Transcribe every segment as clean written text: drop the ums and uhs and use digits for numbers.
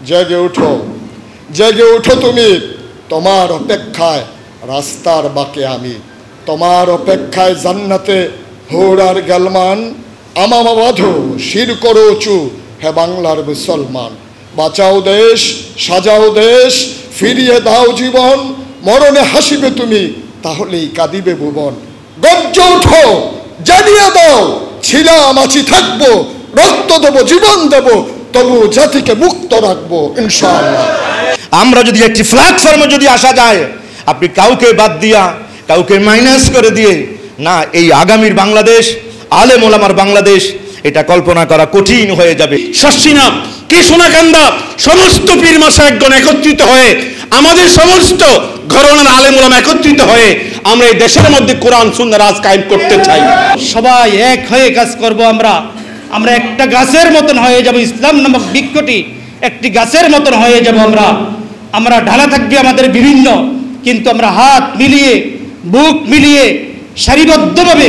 জেগে উঠো, জেগে উঠো তুমি, তোমার অপেক্ষায় রাস্তার বাঁকে আমি, তোমার অপেক্ষায় জান্নাতে হোরার গালমান, আমামা বাঁধো শির করো উঁচু, হে বাংলার মুসলমান। বাঁচাও দেশ, সাজাও দেশ, ফিরিয়ে দাও জীবন, মরণে হাসিবে তুমি, তাহলেই কাঁদিবে ভুবন। গর্জে উঠো, জানিয়ে দাও, ছিলাম আছি থাকবো, রক্ত দেবো, জীবন দেবো, তবু জাতিকে মুক্ত রাখবো ইনশাআল্লাহ। আমরা যদি একটি প্ল্যাটফর্মে যদি আসা যায়, আপনি কাউকে বাদ দিয়া, কাউকে মাইনাস করে দিয়ে না, এই আগামীর বাংলাদেশ, আলেম ওলামার বাংলাদেশ, এটা কল্পনা করা কঠিন হয়ে যাবে। শর্ষিনা, কৃষ্ণকান্দা, সমস্ত পীর মাশায়েখগণ একত্রিত হয়ে, আমাদের সমস্ত ঘরানার আলেম ওলামা একত্রিত হয়ে আমরা এই দেশের মধ্যে কোরআন সুন্নাহ রাজ কায়েম করতে চাই। সবাই এক হয়ে কাজ করব। আমরা একটা গাছের মতন হয়ে যাব, ইসলাম নামক বৃক্ষটি একটি গাছের মতন হয়ে যাব। আমরা ঢালা থাকবে আমাদের বিভিন্ন, কিন্তু আমরা হাত মিলিয়ে, বুক মিলিয়ে, সারিবদ্ধভাবে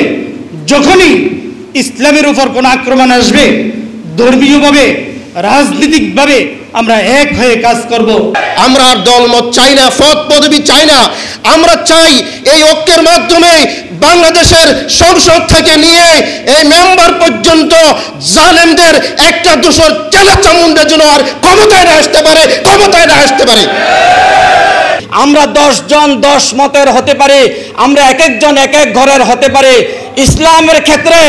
যখনই ইসলামের উপর কোনো আক্রমণ আসবে, ধর্মীয়ভাবে, রাজনৈতিকভাবে আমরা এক হয়ে কাজ করব। আমরা আর দলমত চাই না, পদ পদবি চাই না। আমরা চাই এই ঐক্যের মাধ্যমে বাংলাদেশের সংসদ থেকে নিয়ে এই মেম্বার পর্যন্ত জালেমদের একটা দোষর চেলা চামুন্ডা যেন আর ক্ষমতায় না আসতে পারে, ক্ষমতায় না আসতে পারে। আমরা 10 জন 10 মতের হতে পারে, আমরা এক একজন এক এক ঘরের হতে পারে। ইসলামের ক্ষেত্রে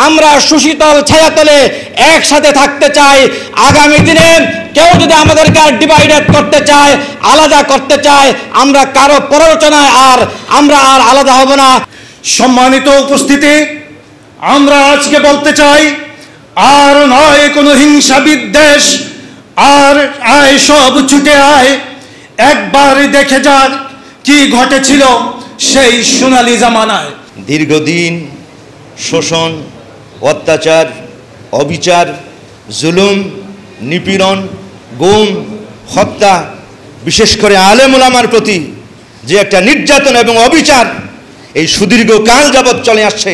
আমরা সুশীতল ছায়াতলে একসাথে থাকতে চাই। আগামী দিনে কেউ যদি আমাদেরকে ডিভাইডেড করতে চায়, আলাদা করতে চায়, আমরা কারো প্ররোচনায় আমরা আর আলাদা হব না। সম্মানিত উপস্থিতি, আমরা আজকে বলতে চাই, আর নয় কোনো হিংসা বিদ্বেষ, আর আয় সব ছুটে আয়, একবার দেখে যাক কি ঘটেছিল সেই সোনালী জামানায়। দীর্ঘদিন শোষণ, অত্যাচার, অবিচার, জুলুম, নিপীড়ন, গুম, হত্যা, বিশেষ করে আলেম ওলামার প্রতি যে একটা নির্যাতন এবং অবিচার এই সুদীর্ঘ কাল যাবৎ চলে আসছে,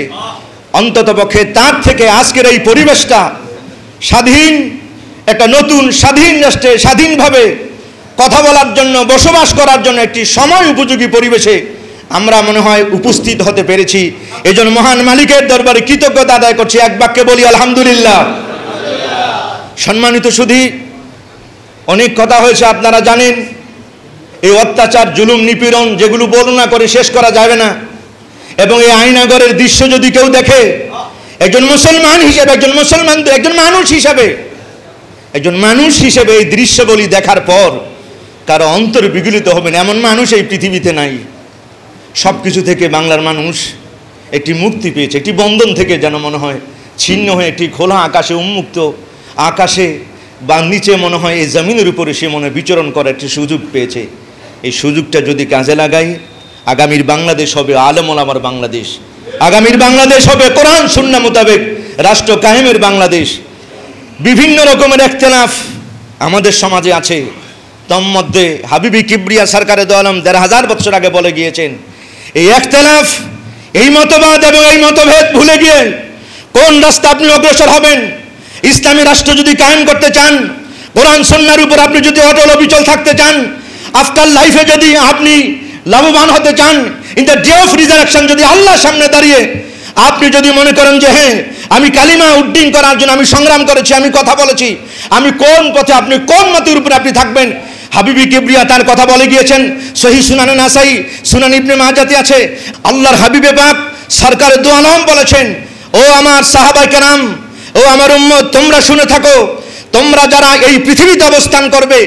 অন্ততপক্ষে তার থেকে আজকের এই পরিবেশটা স্বাধীন একটা নতুন স্বাধীন রাষ্ট্রে স্বাধীনভাবে কথা বলার জন্য, বসবাস করার জন্য একটি সময় উপযোগী পরিবেশে আমরা মনে হয় উপস্থিত হতে পেরেছি। এজন্য মহান মালিকের দরবারে কৃতজ্ঞতা আদায় করছি, এক বাক্যে বলি আলহামদুলিল্লাহ। সম্মানিত সুধী, অনেক কথা হয়েছে, আপনারা জানেন। এই অত্যাচার, জুলুম, নিপীড়ন যেগুলো বর্ণনা করে শেষ করা যাবে না। এবং এই আয়নাগরের দৃশ্য যদি কেউ দেখে, একজন মুসলমান হিসেবে, একজন মানুষ হিসেবে এই দৃশ্যগুলি দেখার পর কারো অন্তর বিগলিত হবে না, এমন মানুষ এই পৃথিবীতে নাই। সব কিছু থেকে বাংলার মানুষ একটি মুক্তি পেয়েছে, একটি বন্ধন থেকে যেন মনে হয় ছিন্ন হয়ে একটি খোলা আকাশে, উন্মুক্ত আকাশে বা নিচে মনে হয় এই জমিনের উপরে সে মনে বিচরণ করার একটি সুযোগ পেয়েছে। এই সুযোগটা যদি কাজে লাগাই, আগামীর বাংলাদেশ হবে আলেম ওলামার বাংলাদেশ, আগামীর বাংলাদেশ হবে কোরআন সুন্নাহ মোতাবেক রাষ্ট্র কায়েমের বাংলাদেশ। বিভিন্ন রকমের ইখতিলাফ আমাদের সমাজে আছে, তার মধ্যে হাবিবি কিবরিয়া সরকারে দো আলম ১৫০০ বছর আগে বলে গিয়েছেন, এই ইখতিলাফ, এই মতবাদ এবং এই মতভেদ ভুলে গিয়ে কোন রাস্তা আপনি অগ্রসর হবেন? ইসলামী রাষ্ট্র যদি কায়েম করতে চান, কোরআন সুন্নাহর উপর আপনি যদি অটল অবিচল থাকতে চান, আফটার লাইফে যদি আপনি লাভবান হতে চান, in the day of resurrection যদি আল্লাহর সামনে দাঁড়িয়ে আপনি যদি মনে করেন যে হ্যাঁ আমি কালিমা উড্ডীন করার জন্য আমি সংগ্রাম করেছি, আমি কথা বলেছি, আমি কোন পথে, আপনি কোন মতের উপরে আপনি থাকবেন? হাবিবি কিবরিয়া তার কথা বলে গিয়েছেন। সহিহ সুনানে নাসাই, সুনান ইবনে মাজাতে আছে। আল্লাহর হাবিবে পাক সরকারে দো আলম বলেছেন, ও আমার সাহাবায়ে কেরাম, ও আমার উম্মত, তোমরা শুনে থাকো, তোমরা যারা এই পৃথিবীতে অবস্থান করবে,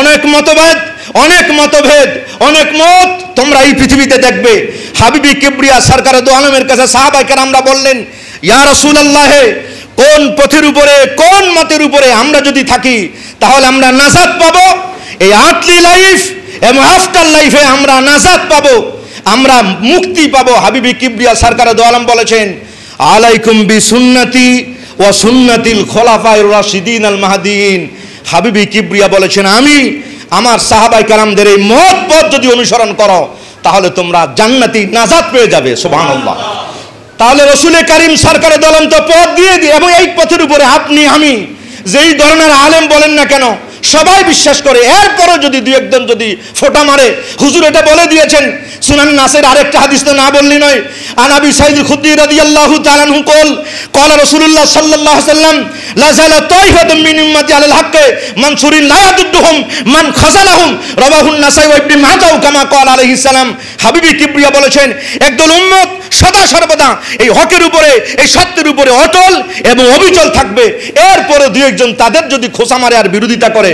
অনেক মতভেদ, অনেক মতভেদ, অনেক মত তোমরা এই পৃথিবীতে দেখবে। হাবিবি কিবরিয়া সরকারে দো আলমের কাছে সাহাবায়ে কেরামরা বললেন, ইয়া রাসূলুল্লাহ, কোন পথের উপরে, কোন মতের উপরে আমরা যদি থাকি তাহলে আমরা নাজাত পাবো? এই আর্থলি লাইফ এবং আফটার লাইফে আমরা নাজাত পাবো, আমরা মুক্তি পাবো। হাবিবি কিবরিয়া সরকারে দো আলম বলেছেন, আলাইকুম বি সুন্নতি ওয়া সুন্নাতিল খোলাফায়ে রাশিদিন আল মাহদিয়িন। হাবিবি কিবরিয়া বলেছেন, আমি আমার সাহাবায়ে কেরামদের এই মত পথ যদি অনুসরণ করো তাহলে তোমরা জান্নাতি নাজাত পেয়ে যাবে। সুবহানাল্লাহ। তাহলে রসুল করিম সরকারে দো আলম তো পথ দিয়ে এবং এই পথের উপরে আপনি আমি যেই ধরনের আলেম বলেন না কেন, সবাই বিশ্বাস করে। এরপরও যদি দুই একজন যদি ফোঁটা মারে, হুজুর এটা বলে দিয়েছেন সুনান নাসের আরেকটা হাদিস তো না বললি নয়। আন আবি সাঈদ খুদরি রাদিয়াল্লাহু তাআলা আনহু قال রাসূলুল্লাহ সাল্লাল্লাহু আলাইহি ওয়াসাল্লাম লা যালা তাইফাতুম মিন উম্মতি আলাল হক মানসুরিন লা ইয়াদুদ্দুহুম মান খাযালাহুম রাওয়াহুন নাসাই ওয়া ইবনে মাজাহ কামা قال আলাইহিস সালাম। হাবিবি কিবরিয়া বলেছেন একদল উম্মত সদা সর্বদা এই হকের উপরে, এই সত্যের উপরে অটল এবং অবিচল থাকবে। এরপরে দুই একজন তাদের যদি খোঁচা মারে আর বিরোধিতা করে,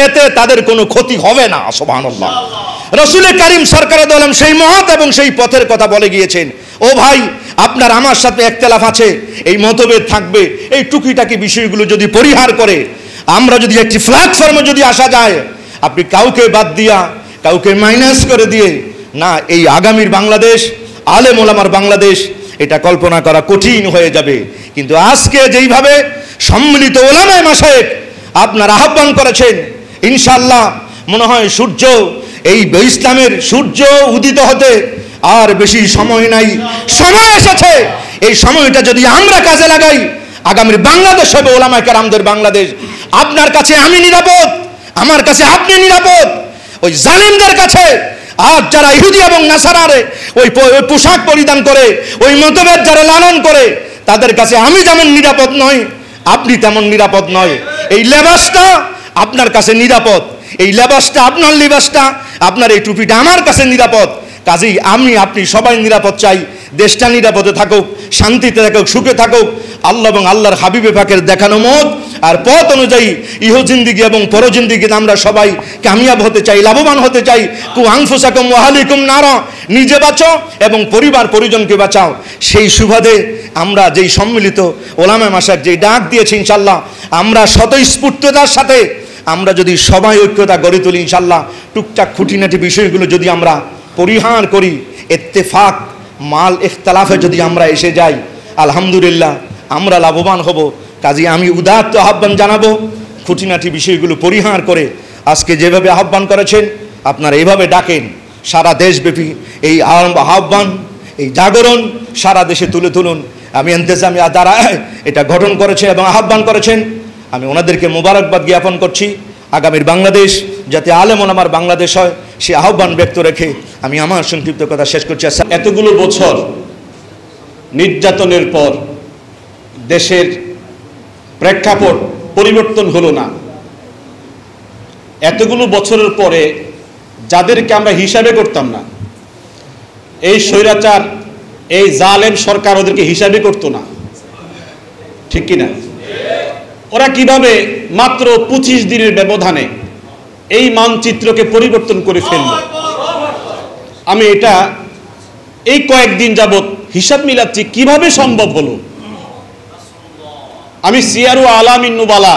এতে তাদের কোনো ক্ষতি হবে না। সুবহানাল্লাহ। রাসূল কারীম সরকারে দো আলম সেই মত এবং সেই পথের কথা বলে গিয়েছেন। ও ভাই, আপনার আমার সাথে একতলাফ আছে, এই মতভেদ থাকবে, এই টুকিটাকি বিষয়গুলো যদি পরিহার করে আমরা যদি একটি প্ল্যাটফর্মে যদি আসা যায়, আপনি কাউকে বাদ দিয়া, কাউকে মাইনাস করে দিয়ে না, এই আগামীর বাংলাদেশ, আলেম ওলামার বাংলাদেশ, এটা কল্পনা করা কঠিন হয়ে যাবে। কিন্তু আজকে যেইভাবে সম্মিলিত ওলামায়ে মাশায়েখ আপনার আহ্বান করেছেন, ইনশাআল্লাহ মনে হয় সূর্য, এই ইসলামের সূর্য উদিত হতে আর বেশি সময় নাই, সময় এসেছে। এই সময়টা যদি আমরা কাজে লাগাই, আগামীর বাংলাদেশ হবে ওলামায়ে কেরামদের বাংলাদেশ। আপনার কাছে আমি নিরাপদ, আমার কাছে আপনি নিরাপদ। ওই জালিমদের কাছে, আর যারা ইহুদি এবং নাসারারে ওই পোশাক পরিধান করে, ওই মতভেদ যারা লালন করে, তাদের কাছে আমি যেমন নিরাপদ নই, আপনি তেমন নিরাপদ নয়। এই লেবাসটা আপনার কাছে নিরাপদ, এই লেবাসটা আপনার লিবাসটা, আপনার এই টুপিটা আমার কাছে নিরাপদ। কাজেই আমি আপনি সবাই নিরাপদ চাই, দেশটা নিরাপদে থাকুক, শান্তিতে থাকুক, সুখে থাকুক। আল্লাহ এবং আল্লাহর হাবিবে পাকের দেখানো মত আর পথ অনুযায়ী ইহ জিন্দিগি এবং পর জিন্দিগিতে আমরা সবাই কামিয়াব হতে চাই, লাভবান হতে চাই। কু আনফুসাকুম ওয়া আহলিকুম নারা, নিজে বাঁচো এবং পরিবার পরিজনকে বাঁচাও। সেই সুবাদে আমরা যেই সম্মিলিত ওলামায়ে মাশায়েখ যেই ডাক দিয়েছি, ইনশাআল্লাহ আমরা স্বতঃস্ফূর্ততার সাথে আমরা যদি সবাই ঐক্যতা গড়ে তুলি, ইনশাআল্লাহ টুকটাক খুঁটিনাটি বিষয়গুলো যদি আমরা পরিহার করি, ইত্তেফাক মাল ইখতিলাফে যদি আমরা এসে যাই, আলহামদুলিল্লাহ আমরা লাভবান হব। কাজে আমি উদাত্ত আহ্বান জানাবো, খুঁটিনাটি বিষয়গুলো পরিহার করে আজকে যেভাবে আহ্বান করেছেন আপনারা এইভাবে ডাকেন। সারা দেশব্যাপী এই আহ্বান, এই জাগরণ সারা দেশে তুলে তুলুন। আমি ইন্তেজামিয়া দ্বারা এটা গঠন করেছে এবং আহ্বান করেছেন, আমি ওনাদেরকে মোবারকবাদ জ্ঞাপন করছি। আগামীর বাংলাদেশ যাতে আলেম ওলামার বাংলাদেশ হয়, সে আহ্বান ব্যক্ত রেখে আমি আমার সংক্ষিপ্ত কথা শেষ করছি। এতগুলো বছর নির্যাতনের পর দেশের প্রেক্ষাপট পরিবর্তন হলো না। এতগুলো বছরের পরে যাদেরকে আমরা হিসাবে করতাম না, এই স্বৈরাচার, এই জালেম সরকার ওদেরকে হিসাবে করতো না, ঠিক কিনা? ওরা কিভাবে মাত্র 25 দিনের ব্যবধানে এই মানচিত্রকে পরিবর্তন করে ফেলল। আমি এটা এই কয়েকদিন যাবৎ হিসাব মিলাচ্ছি কিভাবে সম্ভব হলো। আমি সিয়ারু আলামিন নুবালা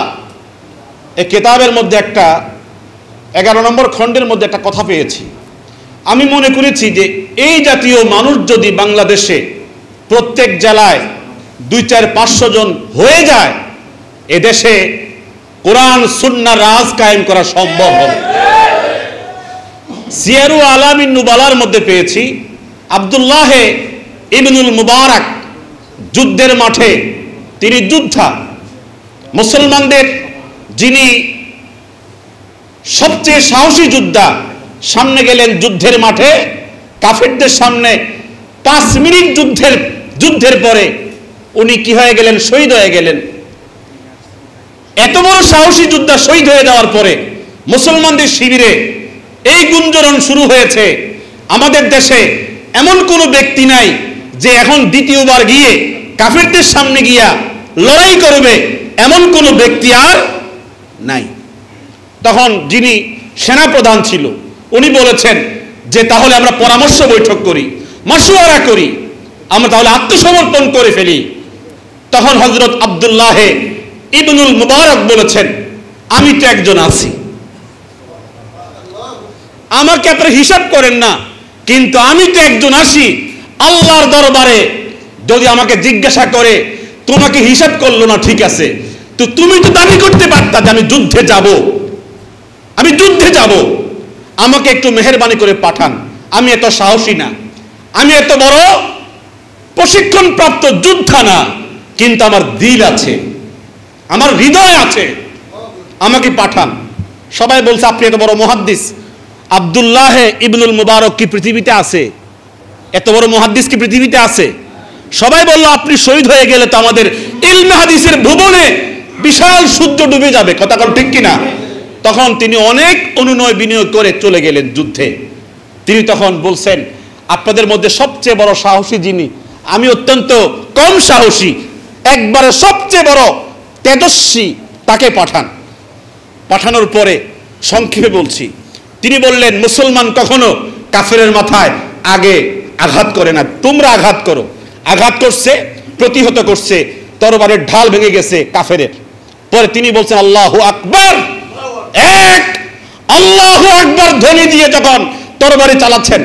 এই কিতাবের মধ্যে একটা 11 নম্বর খণ্ডের মধ্যে একটা কথা পেয়েছি। আমি মনে করেছি যে এই জাতীয় মানুষ যদি বাংলাদেশে প্রত্যেক জেলায় 200-500 জন হয়ে যায়, এদেশে কোরআন সুন্নাহ রাজ কায়েম করা সম্ভব হবে। সিয়ারু আলামিন নুবালার মধ্যে পেয়েছি আব্দুল্লাহ ইবনুল মুবারক যুদ্ধের মাঠে, তিনি যোদ্ধা, মুসলমানদের যিনি সবচেয়ে সাহসী যোদ্ধা, সামনে গেলেন যুদ্ধের মাঠে কাফেরদের সামনে। 5 মিনিট যুদ্ধের পরে উনি কি হয়ে গেলেন? শহীদ হয়ে গেলেন। এত বড় সাহসী যোদ্ধা শহীদ হয়ে যাওয়ার পরে মুসলমানদের শিবিরে এই গুঞ্জরণ শুরু হয়েছে, আমাদের দেশে এমন কোনো ব্যক্তি নাই যে এখন দ্বিতীয়বার গিয়ে কাফেরদের সামনে গিয়া লড়াই করবে, এমন কোনো ব্যক্তি আর নাই। তখন যিনি সেনাপ্রধান ছিল উনি বলেছেন যে তাহলে আমরা পরামর্শ বৈঠক করি, মাশওয়ারা করি, আমরা তাহলে আত্মসমর্পণ করে ফেলি। তখন হযরত আব্দুল্লাহ ইবনুল মুবারক বলেছেন, আমি তো একজন আছি, আমাকে আপনারা হিসাব করেন না, কিন্তু আমি তো একজন আছি। আল্লাহর দরবারে যদি আমাকে জিজ্ঞাসা করে তোমাকে হিসাব করলো না, ঠিক আছে, তো তুমি তো দাবি করতে পারতা যে আমি যুদ্ধে যাব, আমি যুদ্ধে যাব, আমাকে একটু মেহেরবানি করে পাঠান। আমি এত সাহসী না, আমি এত বড় প্রশিক্ষণ প্রাপ্ত যোদ্ধা না, কিন্তু আমার দিল আছে, আমার হৃদয় আছে, আমাকে পাঠান। সবাই বলছে আপনি এত বড় মুহাদ্দিস, আব্দুল্লাহ ইবনুল মুবারক কি পৃথিবীতে আছে? এত বড় মুহাদ্দিস কি পৃথিবীতে আছে? সবাই বলল আপনি শহীদ হয়ে গেলে তো আমাদের ইলমে হাদিসের ভুবনে বিশাল সূর্য ডুবে যাবে। কথা কোন ঠিক কিনা? তখন তিনি অনেক অনুনয় বিনয় করে চলে গেলেন যুদ্ধে। তিনি তখন বলছেন, আপনাদের মধ্যে সবচেয়ে বড় সাহসী যিনি, আমি অত্যন্ত কম সাহসী, একবারে সবচেয়ে বড় তেজস্বী তাকে পাঠান। পাঠানোর পরে সংক্ষেপে বলছি, তিনি বললেন, মুসলমান কখনো কাফেরের মাথায় আগে আঘাত করে না, তোমরা আঘাত করো। আঘাত করছে, প্রতিহত করছে, তরবারের ঢাল ভেঙে গেছে কাফেরের। পরে তিনি বলছেন আল্লাহু আকবার, এক আল্লাহু আকবার ধ্বনি দিয়ে যখন তরবারি চালাচ্ছেন,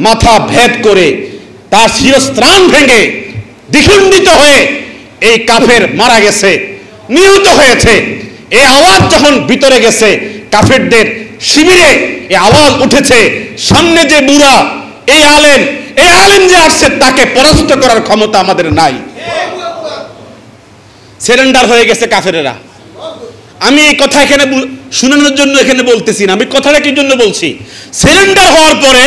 মাথা ভেদ করে তার শিরস্ত্রাণ ভেঙে দ্বিখণ্ডিত হয়ে এই কাফের মারা গেছে, নিহত হয়েছে। এই আওয়াজ যখন ভিতরে গেছে কাফেরদের শিবিরে, এই আওয়াজ উঠেছে, সামনে যে বুড়া এই আলেম যে আসছে তাকে পরাস্ত করার ক্ষমতা আমাদের নাই। সারেন্ডার হয়ে গেছে কাফেরেরা। আমি এই কথা এখানে শোনানোর জন্য এখানে বলতেছি না, আমি কথাটা কি জন্য বলছি, সারেন্ডার হওয়ার পরে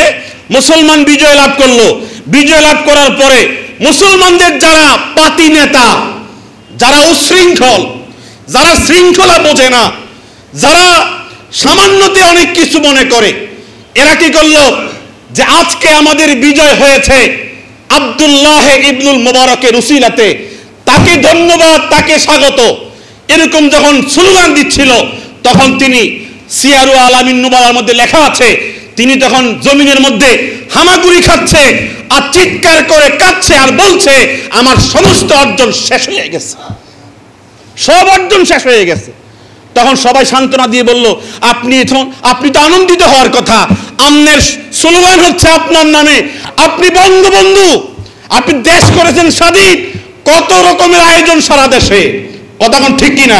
মুসলমান বিজয় লাভ করলো। বিজয় লাভ করার পরে মুসলমানদের যারা পাতি নেতা, যারা উশৃঙ্খল, যারা শৃঙ্খলা বোঝে না, যারা সামান্যতে অনেক কিছু মনে করে, এরা কি করলো, যে আজকে আমাদের বিজয় হয়েছে আব্দুল্লাহ ইবনুল মুবারকের উসিলাতে, তাকে ধন্যবাদ, তাকে স্বাগত, এরকম যখন স্লোগান দিচ্ছিল, তখন তিনি সিয়ারু আলামিন নুবালার মধ্যে লেখা আছে, তিনি তখন জমিনের মধ্যে হামাগুড়ি খাচ্ছে আর চিৎকার করে কাঁদছে আর বলছে আমার সমস্ত অর্জন শেষ হয়ে গেছে, সব অর্জন শেষ হয়ে গেছে। তখন সবাই সান্ত্বনা দিয়ে বলল, আপনি তো আনন্দিত হওয়ার কথা, আপনার স্লোগান হচ্ছে আপনার নামে, আপনি বঙ্গবন্ধু, আপনি দেশ করেছেন স্বাধীন, কত রকমের আয়োজন সারা দেশে। কথা কোন ঠিক কিনা?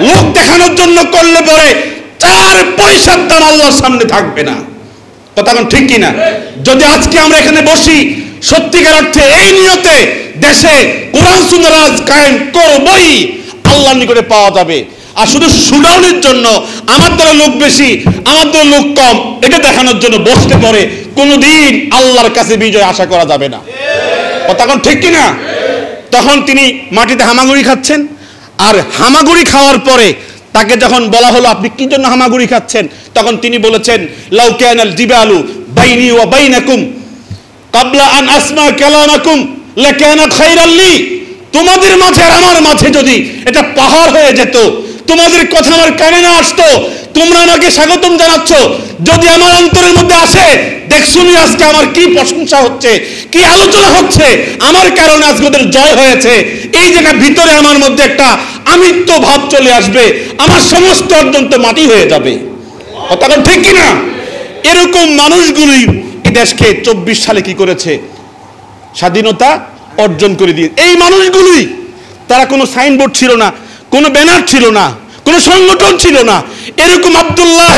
লোক দেখানোর জন্য করলে পরে 4 পয়সার দাম আল্লাহর সামনে থাকবে না। কথা কোন ঠিক কিনা? যদি আজকে আমরা এখানে বসি সত্যিকার অর্থে এই নিয়তে দেশে কোরআন সুন্নাহ রাজ কায়েম করবই, আল্লাহর নিকটে পাওয়া যাবে। আর শুধু শুনানোর জন্য আমার দ্বারা লোক বেশি, আমার দ্বারা লোক কম, এটা দেখানোর জন্য বসতে পারে, কোনোদিন আল্লাহর কাছে বিজয় আশা করা যাবে না। কথা কোন ঠিক কিনা? তখন তিনি মাটিতে হামাগুড়ি খাচ্ছেন, আর হামাগুড়ি খাওয়ার পরে তাকে যখন বলা হলো আপনি কি জন্য হামাগুড়ি খাচ্ছেন, তখন তিনি বলেছেন লাউ কানাল জিবালু বাইনি ওয়া বাইনাকুম ক্বাবলা আন আসমা কালামাকুম লাকানাত খায়রাল লি, তোমাদের মাঝে আর আমার মাঝে যদি এটা পাহাড় হয়ে যেত, তোমাদের কথা আমার কানে না আসতো, তোমরা আমাকে স্বাগতম জানাচ্ছ, যদি আমার অন্তরের মধ্যে আসে, দেখছুনি আজকে আমার কি প্রশংসা হচ্ছে, কি আলোচনা হচ্ছে, আমার কারণে আজকে ওদের জয় হয়েছে, এই জায়গার ভিতরে আমার মধ্যে একটা আমিত্ব ভাব চলে আসবে, আমার সমস্ত অর্জন তো মাটি হয়ে যাবে। কথা ঠিক কিনা? এরকম মানুষগুলি এই দেশকে 24 সালে কি করেছে, স্বাধীনতা অর্জন করে দিয়ে। এই মানুষগুলি, তারা কোনো সাইনবোর্ড ছিল না, কোনো ব্যানার ছিল না, কোনো সংগঠন ছিল না, এরকম আব্দুল্লাহ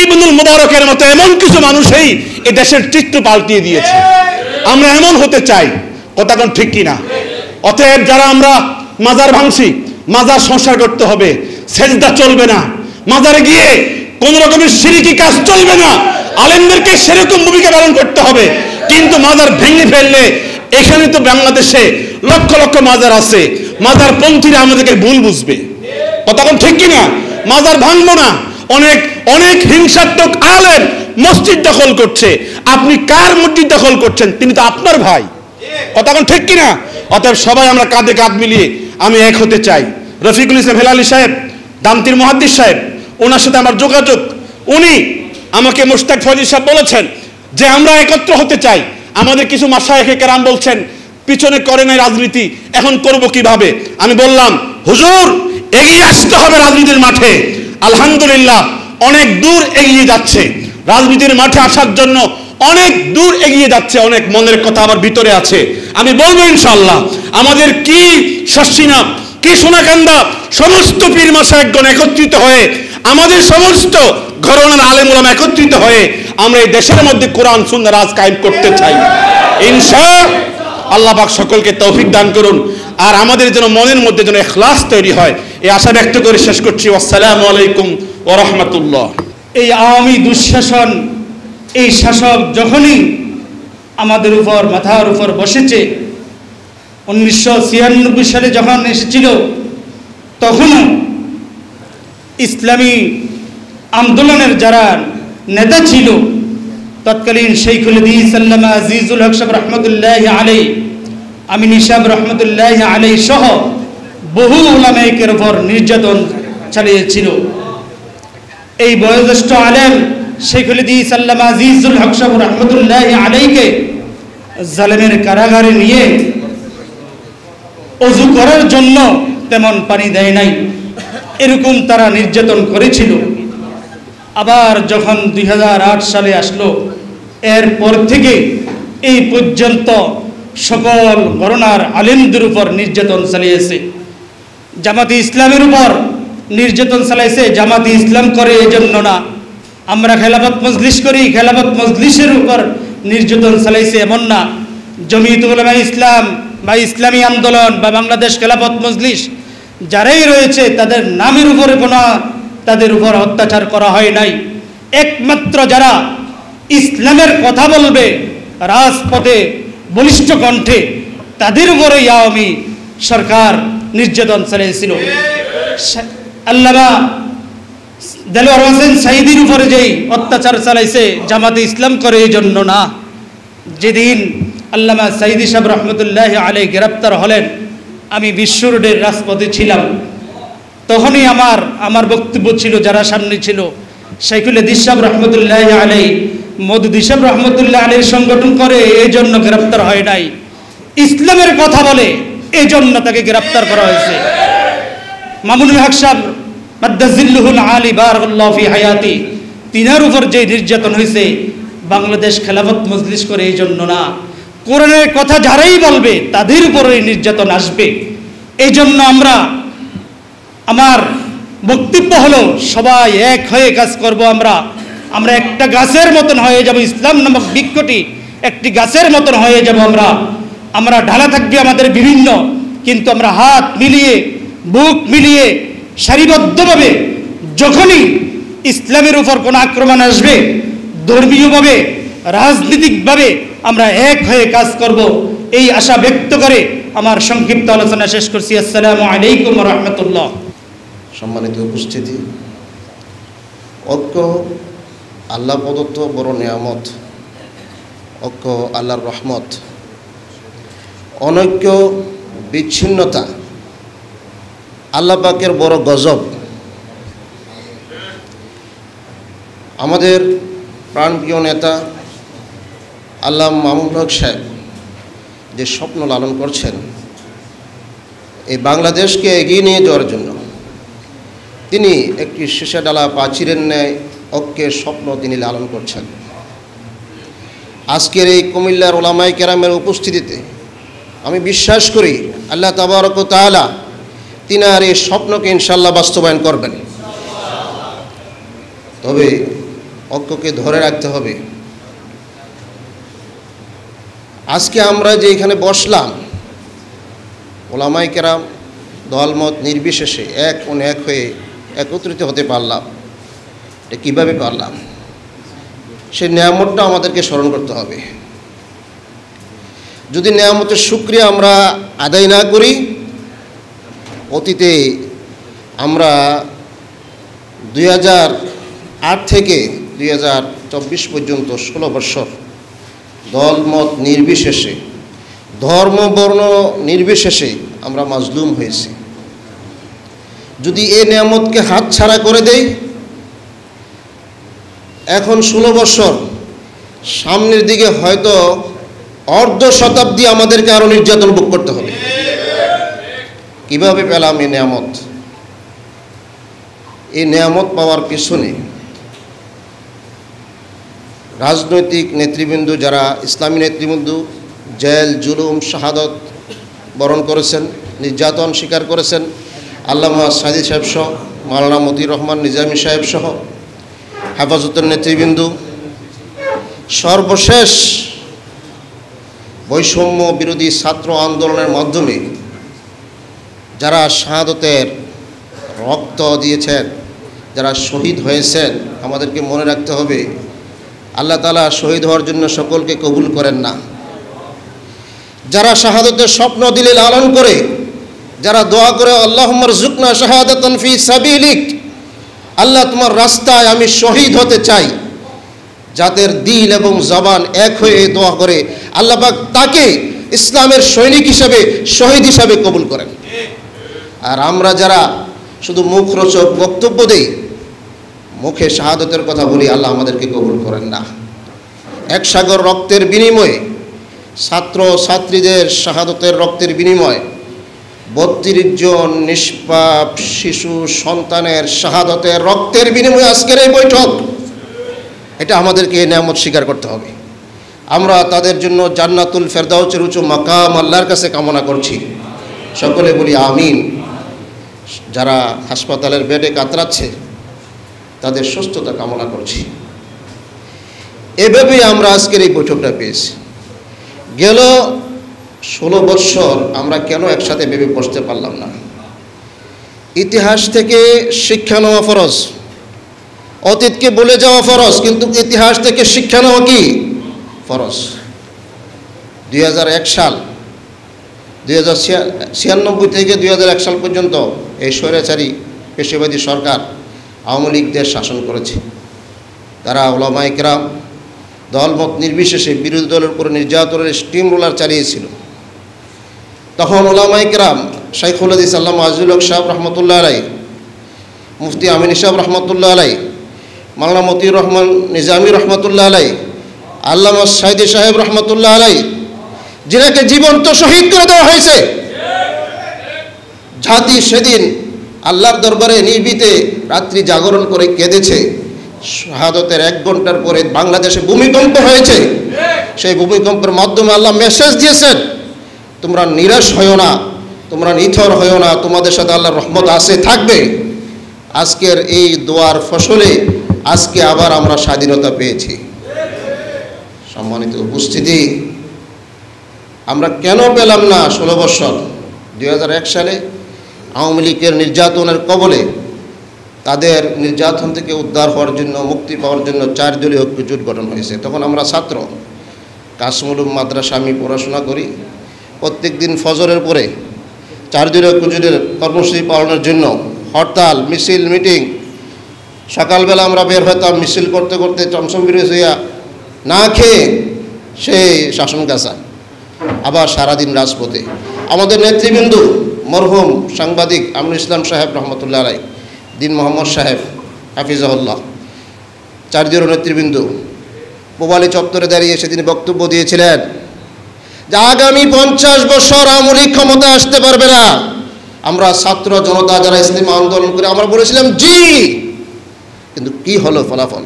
ইবনুল মুবারকের মতো এমন কিছু মানুষই এই দেশের চিত্র পাল্টিয়ে দিয়েছে। আমরা এমন হতে চাই। কথা কোন ঠিক কিনা? অতএব যারা আমরা মাজার ভাঙছি, মাজার সংস্কার করতে হবে, সেজদা চলবে না, মাজারে গিয়ে কোন রকমের শিরকি কাজ চলবে না, আলেমদেরকে সেরকম ভূমিকা পালন করতে হবে। কিন্তু মাজার ভেঙে ফেললে, এখানে তো বাংলাদেশে লক্ষ লক্ষ মাজার আছে, মাজার পন্থীরা আমাদেরকে ভুল বুঝবে। কথা কোন ঠিক কিনা? মাজার ভাঙবো না। অনেক অনেক হিংসাত্মক আলেম মসজিদ দখল করছে, আপনি কার মসজিদ দখল করছেন? তিনি তো আপনার ভাই। কথা কোন ঠিক কিনা? অতএব সবাই আমরা কাঁধে কাঁধ মিলিয়ে আমি এক হতে চাই। রফিকুল ইসলাম হেলালি সাহেব, দামতির মুহাদ্দিস সাহেব, ওনার সাথে আমার যোগাযোগ, উনি আমাকে মুশতাক ফয়জি সাহেব বলেছেন যে আমরা একত্র হতে চাই। আমাদের কিছু মাশায়েখে কেরাম বলছেন পিছনে করে নাই রাজনীতি, এখন করব কিভাবে? আমি বললাম হুজুর এগিয়ে আসতে হবে রাজনীতির মাঠে। আলহামদুলিল্লাহ অনেক দূর এগিয়ে যাচ্ছে, রাজনীতির মাঠে আসার জন্য অনেক দূর এগিয়ে যাচ্ছে, অনেক মনের কথা আমার ভিতরে আছে। আমি বলবো ইনশাআল্লাহ আমাদের কি শাসিনা, কি সোনাকান্দা, সমস্ত পীর মাশায়েখগণ একত্রিত হয়ে, আমাদের সমস্ত ঘরানার আলেম ওলামা একত্রিত হয়ে আমরা এই দেশের মধ্যে কোরআন সুন্নাহ রাজ কায়েম করতে চাই। আল্লাহ পাক সকলকে তৌফিক দান করুন, আর আমাদের যেন মনের মধ্যে যেন ইখলাস তৈরি হয়, এই আশা ব্যক্ত করে শেষ করছি। আসসালামু আলাইকুম ওয়া রাহমাতুল্লাহ। এই আওয়ামী দুঃশাসন, এই শাসক যখনই আমাদের উপর মাথার উপর বসেছে, 1996 সালে যখন এসেছিল তখনও ইসলামী আন্দোলনের যারা নেতা ছিল তৎকালীন শেখুল হাদিস আল্লামা আজিজুল হক সাহেব রহমতুল্লাহি আলাইহি, আমিন সাহেব রহমতুল্লাহি আলাইহি সহ বহু উলামায়ের উপর নির্যাতন চালিয়েছিল। এই বয়োজ্যেষ্ঠ আলেম শেখুল হাদিস আল্লামা আজিজুল হক সাহেব রহমতুল্লাহি আলাইহিকে জালেমের কারাগারে নিয়ে ওযু করার জন্য তেমন পানি দেয় নাই, এরকম তারা নির্যাতন করেছিল। আবার যখন 2008 সালে আসলো, এরপর থেকে এই পর্যন্ত সকল গণনার আলেমদের উপর নির্যাতন চালিয়েছে। জামাতে ইসলামের উপর নির্যাতন চালাইছে। জামাতে ইসলাম করে এজন্য না, আমরা খেলাফত মজলিস করি, খেলাফত মজলিসের উপর নির্যাতন চালাইছে এমন না। জমিয়তুল উলামা ইসলাম বা ইসলামী আন্দোলন বা বাংলাদেশ খেলাফত মজলিস যারাই রয়েছে তাদের নামের উপরে কোনো তাদের উপর অত্যাচার করা হয় নাই। একমাত্র যারা ইসলামের কথা বলবে রাজপথে বলিষ্ঠ কণ্ঠে, তাদের উপরে আওয়ামী সরকার নির্যাতন চালিয়েছিল। আল্লামা দেলোয়ার হোসেন সাঈদীর উপরে যেই অত্যাচার চালাইছে জামাতে ইসলাম করে এই জন্য না। যেদিন আল্লামা সাঈদী সাহেব রহমতুল্লাহি আলাইহি গ্রেপ্তার হলেন, আমি বিশ্ব রোডের রাজপথে ছিলাম। তখনই আমার বক্তব্য ছিল, যারা সামনে ছিল, শেখুল হাদিস সাহেব রহমতুল্লাহি আলাইহি মওদুদী সাহেব রহমতুল্লাহি আলাইহি সংগঠন করে এই জন্য গ্রেপ্তার হয় নাই, ইসলামের কথা বলে এই জন্য তাকে গ্রেপ্তার করা হয়েছে। মামুনুল হক সাহেব মাদ্দাজিল্লুহুল আলী বারাকাল্লাহু ফি হায়াতি, তিনার উপর যে নির্যাতন হয়েছে বাংলাদেশ খেলাফত মজলিস করে এই জন্য না, কোরআনের কথা যারাই বলবে তাদের উপরে নির্যাতন আসবে। এই জন্য আমার বক্তব্য হলো, সবাই এক হয়ে কাজ করব। আমরা একটা গাছের মতন হয়ে যাব, ইসলাম নামক বৃক্ষটি একটি গাছের মতন হয়ে যাব। আমরা ঢালা থাকবে আমাদের বিভিন্ন, কিন্তু আমরা হাত মিলিয়ে বুক মিলিয়ে সারিবদ্ধভাবে যখনই ইসলামের উপর কোনো আক্রমণ আসবে, ধর্মীয়ভাবে রাজনৈতিকভাবে আমরা এক হয়ে কাজ করব, এই আশা ব্যক্ত করে আমার সংক্ষিপ্ত আলোচনা শেষ করছি। আসসালামু আলাইকুম ওয়া রাহমাতুল্লাহ। সম্মানিত উপস্থিতি, ঐক্য আল্লাহ প্রদত্ত বড় নিয়ামত, ঐক্য আল্লাহর রহমত। অনৈক্য, বিচ্ছিন্নতা আল্লাহ পাকের বড় গজব। আমাদের প্রাণপ্রিয় নেতা আল্লামা মামুনুল হক সাহেব যে স্বপ্ন লালন করছেন এই বাংলাদেশকে এগিয়ে নিয়ে যাওয়ার জন্য, তিনি একটি শীষে ডালা প্রাচীরের ন্যায় ঐক্যের স্বপ্ন তিনি লালন করছেন। আজকের এই কুমিল্লার ওলামায়ে কেরামের উপস্থিতিতে আমি বিশ্বাস করি আল্লাহ তাবারক ওয়া তাআলা তিনার এই স্বপ্নকে ইনশাআল্লাহ বাস্তবায়ন করবেন। তবে ঐক্যকে ধরে রাখতে হবে। আজকে আমরা যে এখানে বসলাম, ওলামায়ে কেরাম দলমত নির্বিশেষে এক হয়ে একত্রিত হতে পারলাম, এটা কীভাবে পারলাম? সেই নিয়ামতটা আমাদেরকে স্মরণ করতে হবে। যদি নিয়ামতের শুকরিয়া আমরা আদায় না করি, অতীতে আমরা 2008 থেকে 2024 পর্যন্ত 16 বছর দলমত নির্বিশেষে, ধর্ম বর্ণ নির্বিশেষে আমরা মাজলুম হয়েছি। যদি এই নিয়ামতকে হাতছাড়া করে দেই, এখন 16 বছর সামনের দিকে হয়তো অর্ধ শতাব্দী আমাদেরকে আরও নির্যাতন ভোগ করতে হবে। কিভাবে পেলাম এই নিয়ামত? এই নিয়ামত পাওয়ার পিছনে রাজনৈতিক নেতৃবৃন্দ, যারা ইসলামী নেতৃবৃন্দ জেল, জুলুম, শাহাদত বরণ করেছেন, নির্যাতন স্বীকার করেছেন, আল্লামা সাঈদী সাহেব সহ, মাওলানা মতিউর রহমান নিজামী সাহেব সহ হেফাজতের নেতৃবৃন্দ, সর্বশেষ বৈষম্য বিরোধী ছাত্র আন্দোলনের মাধ্যমে যারা শাহাদতের রক্ত দিয়েছেন, যারা শহীদ হয়েছেন, আমাদেরকে মনে রাখতে হবে আল্লাহ তাআলা শহীদ হওয়ার জন্য সকলকে কবুল করেন না। যারা শাহাদতের স্বপ্ন দিলে লালন করে, যারা দোয়া করে আল্লাহুম্মা রযুকনা শাহাদাতান ফি সাবিলিক, আল্লাহ তোমার রাস্তায় আমি শহীদ হতে চাই, যাদের দিল এবং জবান এক হয়ে দোয়া করে আল্লাহ পাক তাকে ইসলামের সৈনিক হিসেবে, শহীদ হিসেবে কবুল করেন। আর আমরা যারা শুধু মুখরোচক বক্তব্য দেই, মুখে শাহাদতের কথা বলি, আল্লাহ আমাদেরকে কবুল করেন না। এক সাগর রক্তের বিনিময়ে, ছাত্র ছাত্রীদের শাহাদতের রক্তের বিনিময়ে 32 জন নিষ্পাপ শিশু সন্তানের শাহাদতের রক্তের বিনিময়ে আজকের এই বৈঠক, এটা আমাদেরকে এই নেয়ামত স্বীকার করতে হবে। আমরা তাদের জন্য জান্নাতুল ফেরদাউসের উঁচু মাকাম আল্লাহর কাছে কামনা করছি। সকলে বলি আমিন। যারা হাসপাতালের বেডে কাতরাচ্ছে তাদের সুস্থতা কামনা করছি। এভাবেই আমরা আজকের এই বৈঠকটা পেয়েছি। গেল 16 বৎসর আমরা কেন একসাথে ভেবে বসতে পারলাম না? ইতিহাস থেকে শিক্ষা নেওয়া ফরজ, অতীতকে বলে যাওয়া ফরজ, কিন্তু ইতিহাস থেকে শিক্ষা নেওয়া কি ফরজ। 2001 সাল 1996 থেকে 2001 সাল পর্যন্ত এই স্বৈরাচারী পেশাবাদী সরকার আওয়ামী লীগ দেশ শাসন করেছে। তারা উলামায়ে কেরাম দলমত নির্বিশেষে বিরোধী দলের উপর নির্যাতনের স্টিম রোলার চালিয়েছিল। তখন উলামায়ে কেরাম শাইখুল হাদিস আল্লামা আজিজুল হক সাহেব রহমতুল্লাহ আলাই, মুফতি আমিন সাহেব রহমতুল্লাহ আলাই, মাওলানা মতিউর রহমান নিজামী রহমতুল্লাহ আলাই, আল্লামা সাইদি সাহেব রহমতুল্লাহ আলাই, যিনাকে জীবন্ত শহীদ করে দেওয়া হয়েছে। জাতি সেদিন আল্লাহর দরবারে নির্ভীতে রাত্রি জাগরণ করে কেঁদেছে। শাহাদতের 1 ঘন্টার পরে বাংলাদেশে ভূমিকম্প হয়েছে। সেই ভূমিকম্পের মাধ্যমে আল্লাহ মেসেজ দিয়েছেন, তোমরা নিরাশ হয়ো না, তোমরা নিথর হয়ো না, তোমাদের সাথে আল্লাহর রহমত আছে, থাকবে। আজকের এই দোয়ার ফসলে আজকে আবার আমরা স্বাধীনতা পেয়েছি। সম্মানিত উপস্থিতি, আমরা কেন পেলাম না 16 বৎসর? 2001 সালে আওয়ামী লীগের নির্যাতনের কবলে তাদের নির্যাতন থেকে উদ্ধার হওয়ার জন্য, মুক্তি পাওয়ার জন্য 4 দলীয় ঐক্য জোট গঠন হয়েছে। তখন আমরা ছাত্র, কাসমুল উলুম মাদ্রাসা আমি পড়াশোনা করি। প্রত্যেক দিন ফজরের পরে 4 দলীয় ঐক্য জোটের কর্মসূচি পালনের জন্য হরতাল, মিছিল, মিটিং। সকালবেলা আমরা বের হতাম, মিছিল করতে করতে চমচম বিরোধ হইয়া না খেয়ে সেই শাসন গাছা, আবার সারাদিন রাজপথে। আমাদের নেতৃবৃন্দ মরহুম সাংবাদিক আমিনুল ইসলাম সাহেব রহমতুল্লাহ আলাই, দিন মোহাম্মদ সাহেব হাফিজাহুল্লাহ, 4 দলীয় নেতৃবৃন্দ পোবালি চত্বরে দাঁড়িয়ে সেদিন বক্তব্য দিয়েছিলেন যে আগামী 50 বছর আওয়ামী লীগ ক্ষমতায় আসতে পারবে না। আমরা ছাত্র জনতা যারা ইসলামী আন্দোলন করে আমরা বলেছিলাম জি, কিন্তু কি হলো ফলাফল?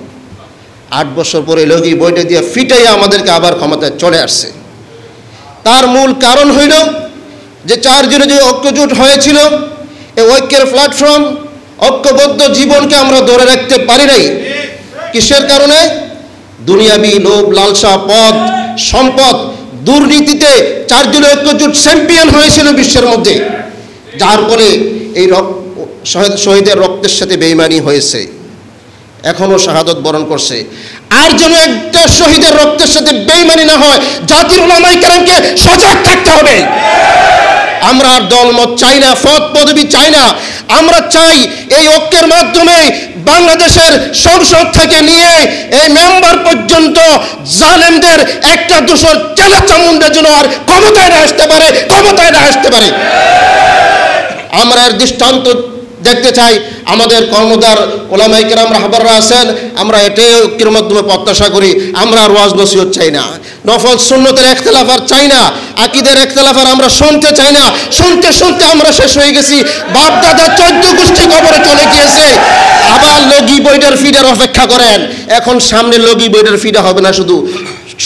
8 বছর পরে লগি বইটা দিয়ে ফিটাইয়া আমাদেরকে আবার ক্ষমতায় চলে আসছে। তার মূল কারণ হইল যে 4 জনে যে ঐক্যজোট হয়েছিল, এই ঐক্যের প্ল্যাটফর্ম, ঐক্যবদ্ধ জীবনকে আমরা ধরে রাখতে পারি নাই। কিসের কারণে? দুনিয়াবি লোভ, লালসা, পদ, সম্পদ, দুর্নীতিতে 4 জনের ঐক্যজোট চ্যাম্পিয়ন হয়েছিল বিশ্বের মধ্যে, যার ফলে এই শহীদের রক্তের সাথে বেঈমানি হয়েছে, এখনও শাহাদত বরণ করছে। আর যেন একটা শহীদের রক্তের সাথে বেঈমানি না হয়, জাতির উলামায়ে কেরামকে সজাগ থাকতে হবে। আমরা আর দলমত চাই না, পদ পদবি চাই না। আমরা চাই এই ঐক্যের মাধ্যমে বাংলাদেশের সংসদ থেকে নিয়ে এই মেম্বার পর্যন্ত জালেমদের একটা দোষর চেলা চামুন্ডা যেন আর ক্ষমতায় না আসতে পারে, ক্ষমতায় না আসতে পারে। আমরা এর দৃষ্টান্ত দেখতে চাই। আমাদের কর্মদার ওলামায়ে কেরাম রাহবাররা আছেন, আমরা এটাই ঐক্যের মাধ্যমে প্রত্যাশা করি। আমরা আর ওয়াজ নসিহত চাই না, নফল সুন্নতের ইখতিলাফ আর চাই না, আকীদার ইখতিলাফ আর আমরা শুনতে চাই না। শুনতে শুনতে আমরা শেষ হয়ে গেছি, বাপ দাদা 14 গোষ্ঠী কবরে চলে গিয়েছে। আবার লগি বইটার ফিডার অপেক্ষা করেন। এখন সামনে লগি বইটার ফিডা হবে না, শুধু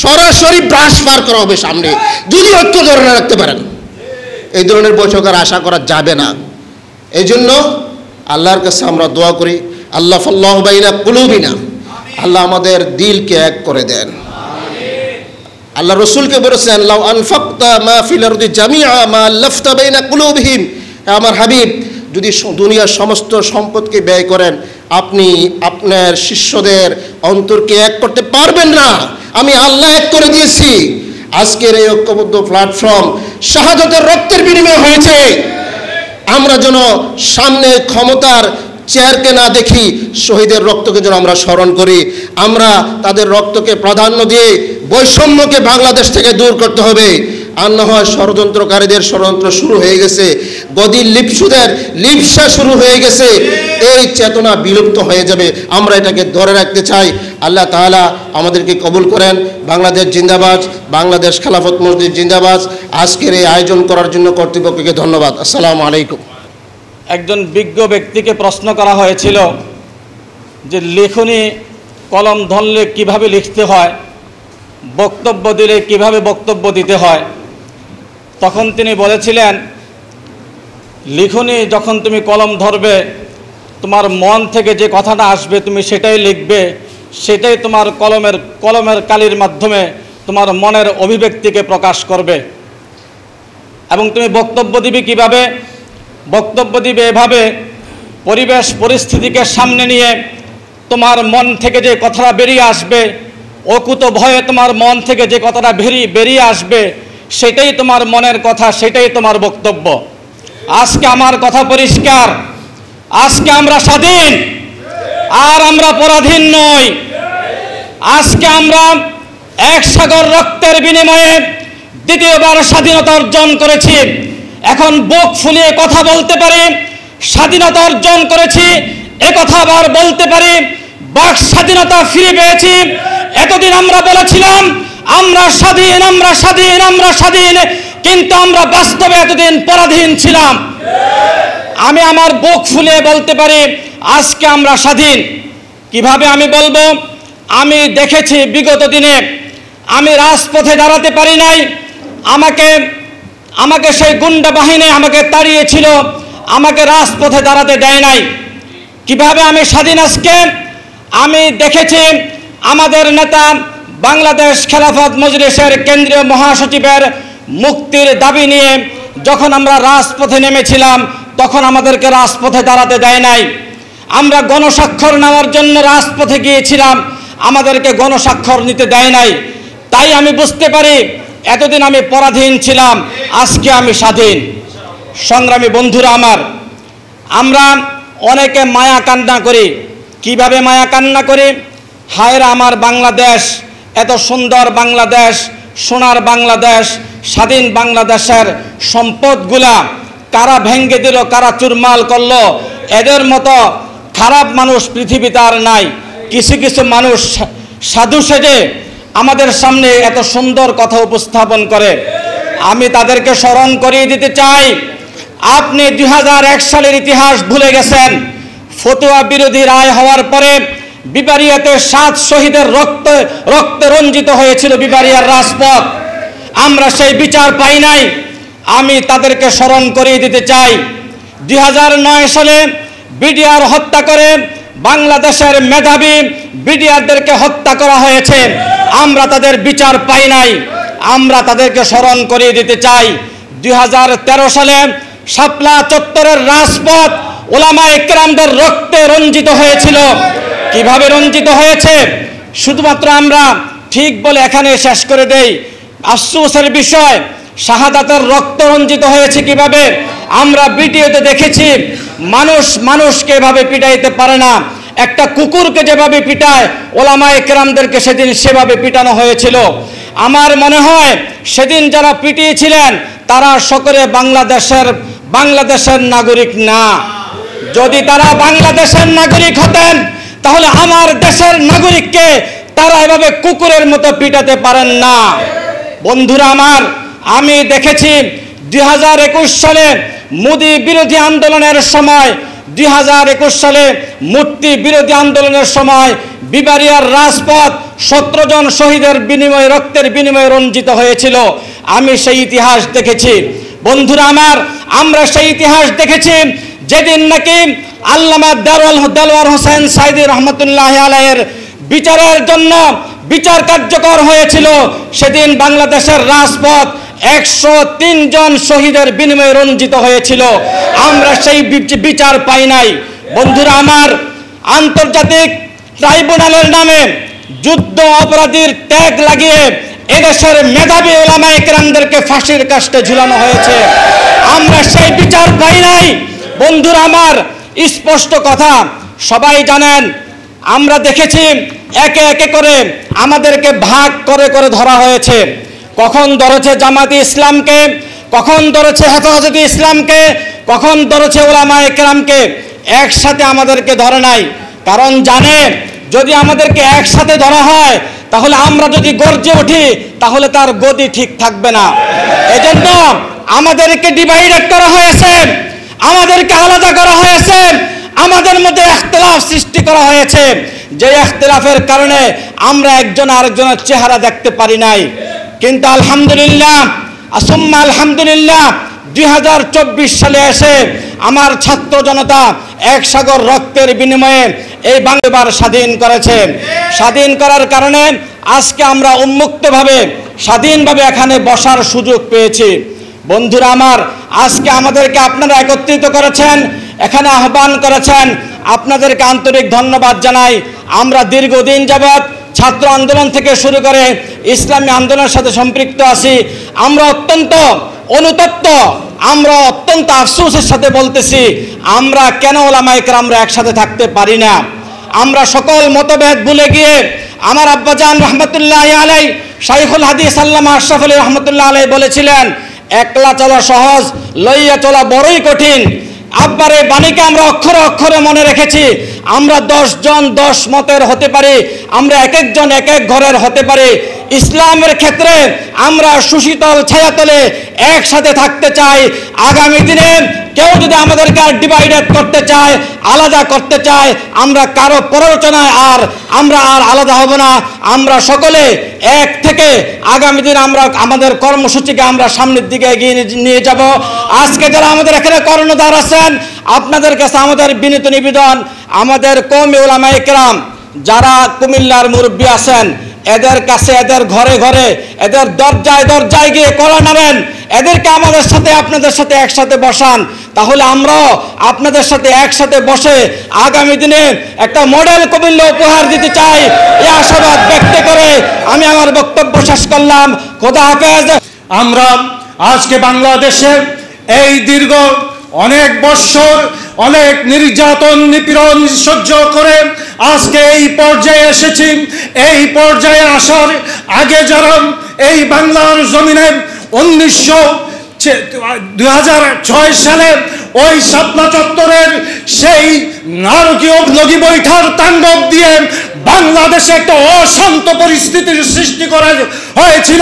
সরাসরি ব্রাশ পার করা হবে সামনে, যদি ঐক্য ধরে রাখতে পারেন। এই ধরনের বৈঠক আর আশা করা যাবে না। এই জন্য আল্লাহর কাছে আমরা দোয়া করি, আল্লাহ ফাল্লাহু বাইনা কুলুবিনা, আল্লাহ আমাদের দিলকে এক করে দেন। আল্লাহ রসুলকে বলেছেন, লাউ আনফাকতা মা ফিল আরদি জামিআ মা আল্লাফতা বাইনা কুলুবিহিম, আমার হাবিব যদি দুনিয়ার সমস্ত সম্পদকে ব্যয় করেন, আপনি আপনার শিষ্যদের অন্তরকে এক করতে পারবেন না। আমি আল্লাহ এক করে দিয়েছি। আজকের এই ঐক্যবদ্ধ প্ল্যাটফর্ম শাহাদাতের রক্তের বিনিময় হয়েছে। আমরা যেন সামনে ক্ষমতার চেয়ারকে না দেখি, শহীদের রক্তকে যেন আমরা স্মরণ করি। আমরা তাদের রক্তকে প্রাধান্য দিয়ে বৈষম্যকে বাংলাদেশ থেকে দূর করতে হবে। আর না হয় ষড়যন্ত্রকারীদের ষড়যন্ত্র শুরু হয়ে গেছে, গদির লিপসুদের লিপসা শুরু হয়ে গেছে। এই চেতনা বিলুপ্ত হয়ে যাবে। আমরা এটাকে ধরে রাখতে চাই। আল্লাহ তাআলা আমাদেরকে কবুল করেন। বাংলাদেশ জিন্দাবাদ, বাংলাদেশ খেলাফত মসজিদ জিন্দাবাদ। আজকের এই আয়োজন করার জন্য কর্তৃপক্ষকে ধন্যবাদ। আসসালামু আলাইকুম। একজন বিজ্ঞ ব্যক্তিকে প্রশ্ন করা হয়েছিল যে লেখনী কলম ধরলে কিভাবে লিখতে হয়, বক্তব্য দিলে কিভাবে বক্তব্য দিতে হয়। তখন তিনি বলেছিলেন, লিখনী যখন তুমি কলম ধরবে, তোমার মন থেকে যে কথাটা আসবে তুমি সেটাই লিখবে, সেটাই তোমার কলমের কালির মাধ্যমে তোমার মনের অভিব্যক্তিকে প্রকাশ করবে। এবং তুমি বক্তব্য দিবে কিভাবে? বক্তব্য দিবে এভাবে, পরিবেশ পরিস্থিতিকে সামনে নিয়ে তোমার মন থেকে যে কথাটা বেরিয়ে আসবে, অকুত ভয়ে তোমার মন থেকে যে কথাটা বেরিয়ে আসবে, সেটাই তোমার মনের কথা, সেটাই তোমার বক্তব্য। আজকে আমার কথা পরিষ্কার, আজকে আমরা স্বাধীন, আর আমরা পরাধীন নই। আজকে আমরা এক সাগর রক্তের বিনিময়ে দ্বিতীয়বার স্বাধীনতা অর্জন করেছি। এখন বুক ফুলিয়ে কথা বলতে পারি, স্বাধীনতা অর্জন করেছি, একথা আবার বলতে পারি, বাক স্বাধীনতা ফিরে পেয়েছি। এতদিন আমরা বলেছিলাম আমরা স্বাধীন, আমরা স্বাধীন, আমরা স্বাধীন, কিন্তু আমরা বাস্তবে এতদিন পরাধীন ছিলাম। আমি আমার বুক ফুলিয়ে বলতে পারি আজকে আমরা স্বাধীন। কিভাবে আমি বলবো? আমি দেখেছি বিগত দিনে আমি রাজপথে দাঁড়াতে পারি নাই, আমাকে সেই গুন্ডা বাহিনী আমাকে তাড়িয়েছিল, আমাকে রাজপথে দাঁড়াতে দেয় নাই। কিভাবে আমি স্বাধীন আজকে? আমি দেখেছি আমাদের নেতা বাংলাদেশ খেলাফত মজলিসের কেন্দ্রীয় মহাসচিবের মুক্তির দাবি নিয়ে যখন আমরা রাজপথে নেমেছিলাম, তখন আমাদেরকে রাজপথে দাঁড়াতে দেয় নাই। আমরা গণস্বাক্ষর নেওয়ার জন্য রাজপথে গিয়েছিলাম, আমাদেরকে গণস্বাক্ষর নিতে দেয় নাই। তাই আমি বুঝতে পারি এতদিন আমি পরাধীন ছিলাম, আজকে আমি স্বাধীন। সংগ্রামী বন্ধুরা আমার, আমরা অনেকে মায়া কান্না করি। কিভাবে মায়া কান্না করি? হায়রা আমার বাংলাদেশ, এত সুন্দর বাংলাদেশ, সোনার বাংলাদেশ, স্বাধীন বাংলাদেশের সম্পদগুলা কারা ভেঙ্গে দিল, কারা চুরমাল করলো। এদের মতো খারাপ মানুষ পৃথিবীতে আর নাই। কিছু কিছু মানুষ সাধু সেজে আমাদের সামনে এত সুন্দর কথা উপস্থাপন করে। আমি তাদেরকে স্মরণ করিয়ে দিতে চাই, আপনি 2001 সালের ইতিহাস ভুলে গেছেন। ফতুয়া বিরোধী রায় হওয়ার পরে বিবারিয়াতে 7 শহীদের রক্তে রঞ্জিত হয়েছিল বিবারিয়ার রাজপথ। আমরা সেই বিচার পাই নাই। আমি তাদেরকে স্মরণ করিয়ে দিতে চাই, 2009 সালে বিডিআর হত্যা করে বাংলাদেশের মেধাবী বিডিআরদেরকে হত্যা করা হয়েছে, আমরা তাদের বিচার পাই নাই। আমরা তাদেরকে স্মরণ করিয়ে দিতে চাই, 2013 সালে শাপলা চত্বরের রাজপথ ওলামায়ে কেরামদের রক্তে রঞ্জিত হয়েছিল। কিভাবে রঞ্জিত হয়েছে? শুধুমাত্র আমরা ঠিক বলে এখানে শেষ করে দেই। আফসোসের বিষয়, শাহাদাতের রক্ত রঞ্জিত হয়েছে কিভাবে? আমরা ভিডিওতে দেখেছি, মানুষকে এভাবে পিটাইতে পারে না। একটা কুকুরকে যেভাবে পিটায়, ওলামায়ে কেরামদেরকে সেদিন সেভাবে পিটানো হয়েছিল। আমার মনে হয় সেদিন যারা পিটিয়েছিলেন তারা সকলে বাংলাদেশের নাগরিক না। যদি তারা বাংলাদেশের নাগরিক হতেন, তাহলে আমার দেশের নাগরিককে তারা এভাবে কুকুরের মতো পিটাতে পারেন না। বন্ধুরা আমার, আমি দেখেছি 2021 সালে মোদি বিরোধী আন্দোলনের সময়, 2021 সালে মূর্তি বিরোধী আন্দোলনের সময় বিবারিয়ার রাজপথ 17 জন শহীদের বিনিময়ে, রক্তের বিনিময়ে রঞ্জিত হয়েছিল। আমি সেই ইতিহাস দেখেছি। বন্ধুরা আমার, আমরা সেই ইতিহাস দেখেছি যেদিন নাকি আল্লামা দেলোয়ার হোসেন সাইদি রহমতুল্লাহ আলাইহির বিচারের জন্য বিচার কার্যকর হয়েছিল, সেদিন বাংলাদেশের রাজপথ 103 জন শহীদের বিনিময়ে রঞ্জিত হয়েছিল। আমরা সেই বিচার পাই নাই। বন্ধুরা আমার, আন্তর্জাতিক ট্রাইব্যুনালের নামে যুদ্ধ অপরাধীর ট্যাগ লাগিয়ে এদেশের মেধাবী উলামায়ে কেরামদেরকে ফাঁসির কাস্টে ঝুলানো হয়েছে। আমরা সেই বিচার পাই নাই। বন্ধুরা আমার, স্পষ্ট কথা, সবাই জানেন, আমরা দেখেছি একে একে করে আমাদেরকে ভাগ করে করে ধরা হয়েছে। কখন ধরেছে জামাতে ইসলামকে, কখন ধরেছে হেফাজতে ইসলামকে, কখন ধরেছে উলামায়ে কেরামকে। একসাথে আমাদেরকে ধরে নাই, কারণ জানে যদি আমাদেরকে একসাথে ধরা হয় তাহলে আমরা যদি গর্জে উঠি তাহলে তার গতি ঠিক থাকবে না। এজন্য আমাদেরকে ডিভাইডেড করা হয়েছে, আমাদেরকে আলাদা করা হয়েছে, আমাদের মধ্যে ইখতিলাফ সৃষ্টি করা হয়েছে, যে ইখতিলাফের কারণে আমরা একজন আরেকজনের চেহারা দেখতে পারি নাই। কিন্তু আলহামদুলিল্লাহ, আসুম্মা আলহামদুলিল্লাহ, 2024 সালে এসে আমার ছাত্র জনতা এক সাগর রক্তের বিনিময়ে এই বাংলার স্বাধীন করেছে। স্বাধীন করার কারণে আজকে আমরা উন্মুক্তভাবে স্বাধীনভাবে এখানে বসার সুযোগ পেয়েছি। বন্ধুরা আমার, আজকে আমাদেরকে আপনারা একত্রিত করেছেন, এখানে আহ্বান করেছেন, আপনাদেরকে আন্তরিক ধন্যবাদ জানাই। আমরা দীর্ঘদিন যাবৎ ছাত্র আন্দোলন থেকে শুরু করে ইসলামী আন্দোলনের সাথে সম্পৃক্ত আছি। আমরা অত্যন্ত অনুতপ্ত, আমরা অত্যন্ত আফসোসের সাথে বলতেছি, আমরা কেন উলামায়ে কেরামরা একসাথে থাকতে পারি না। আমরা সকল মতভেদ ভুলে গিয়ে আমার আব্বাজান রহমতুল্লাহ আলাই শাইখুল হাদিস আল্লামা আশরাফ আলী রহমতুল্লাহ আলাই বলেছিলেন, একলা চলা সহজ, লইয়া চলা বড়ই কঠিন। আব্বার এই বাণীকে আমরা অক্ষরে অক্ষরে মনে রেখেছি। আমরা 10 জন 10 মতের হতে পারি, আমরা এক একজন এক এক ঘরের হতে পারি। ইসলামের ক্ষেত্রে আমরা সুশীতল ছায়াতলে একসাথে থাকতে চাই। আগামী দিনে কেউ যদি আমাদেরকে আর ডিভাইডেড করতে চায়, আলাদা করতে চায়, আমরা কারো প্ররোচনায় আমরা আর আলাদা হব না। আমরা সকলে এক থেকে আগামী দিন আমরা আমাদের কর্মসূচিকে আমরা সামনের দিকে এগিয়ে নিয়ে যাব। আজকে যারা আমাদের এখানে কর্ণধার আছেন, আপনাদের কাছে আমাদের বিনীত নিবেদন, আমাদের কওমি উলামায়ে কেরাম যারা কুমিল্লার মুরব্বী আছেন, এদের কাছে, এদের ঘরে ঘরে, এদের দরজায় দরজায় গিয়ে কলা নাড়েন, এদেরকে আমাদের সাথে আপনাদের সাথে একসাথে বসান। তাহলে আমরাও আপনাদের সাথে একসাথে বসে আগামী দিনে একটা মডেল কুমিল্লা উপহার দিতে চাই। এই আশাবাদ ব্যক্ত করে আমি আমার বক্তব্য শেষ করলাম। খোদা হাফেজ। আমরা আজকে বাংলাদেশে এই দীর্ঘ অনেক বৎসর অনেক নির্যাতন নিপীড়ন সহ্য করে আজকে এই পর্যায়ে এসেছি। এই পর্যায়ে আসার আগে যারা এই বাংলার জমিনে 2006 সালে ওই শাপলা চত্বরের সেই নারকীয় লগি বৈঠার তাণ্ডব দিয়ে বাংলাদেশে একটা অশান্ত পরিস্থিতির সৃষ্টি করা হয়েছিল,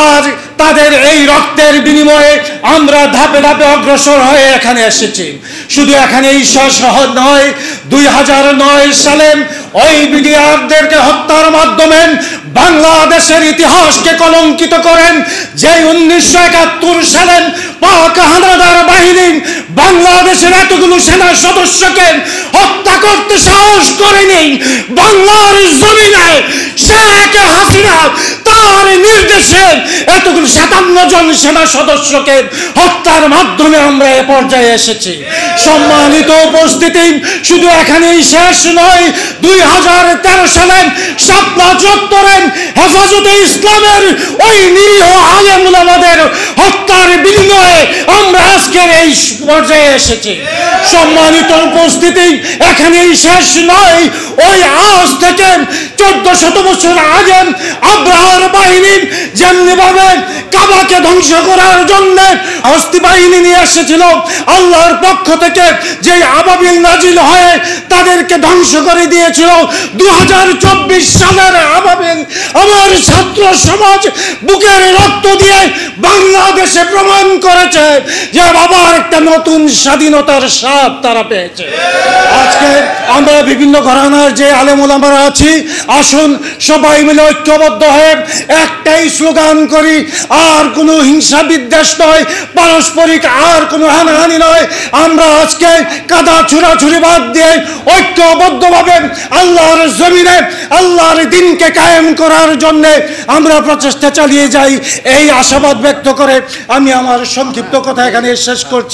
আর তাদের এই রক্তের বিনিময়ে আমরা ধাপে ধাপে অগ্রসর হয়ে এখানে এসেছি। শুধু এখানেই শেষ নয়, 2009 সালে ওই বিডিআরদেরকে হত্যার মাধ্যমে বাংলাদেশের ইতিহাসকে কলঙ্কিত করেন। যে 1971 সালে পাক হানাদার বাহিনী বাংলাদেশের এতগুলো সেনা সদস্যকে হত্যা করতে সাহস করেনি, বাংলার জমিনে শেখ হাসিনা তার নির্দেশে এতগুলো 57 জন সেনা সদস্যকে হত্যার মাধ্যমে আমরা এ পর্যায়ে এসেছি। সম্মানিত উপস্থিতি, শুধু এখানেই শেষ নয়, 2013 সালে শাপলা চত্বরে হেফাজতে ইসলামের ওই নিরীহ আলেম উলামাদের হত্যার বিনিময়ে আমরা আজকের এই পর্যায়ে এসেছি। সম্মানিত উপস্থিতি, এখানেই শেষ নয়, ওই আজ থেকে 1400 বছর আগে আব্রাহার বাহিনী যেমনি ভাবে কাবাকে ধ্বংস করার জন্য হস্তি বাহিনী নিয়ে এসেছিল, আল্লাহর পক্ষ থেকে যে আবাবিল নাজিল হয়ে তাদেরকে ধ্বংস করে দিয়েছিল, 2024 সালের আবাবিল আমার ছাত্র সমাজ বুকের রক্ত দিয়ে বাংলাদেশে প্রমাণ করেছে যে বাবার একটা নতুন স্বাধীনতার স্বাদ তারা পেয়েছে। আজকে আজকে আমরা বিভিন্ন ঘরানার যে আলেম ওলামারা আছি, আসুন সবাই মিলে ঐক্যবদ্ধ হয়ে একটাই স্লোগান করি, আর কোনো হিংসা বিদ্বেষ নয়, পারস্পরিক আর কোনো হানাহানি নয়। আমরা আজকে কাদা ছুড়াছুড়ি বাদ দিয়ে ঐক্যবদ্ধভাবে আল্লাহর জমিনে আল্লাহর দ্বীনকে কায়েম করার জন্য আমরা প্রচেষ্টা চালিয়ে যাই, এই আশাবাদ ব্যক্ত করে আমি আমার সংক্ষিপ্ত কথা এখানে শেষ করছি।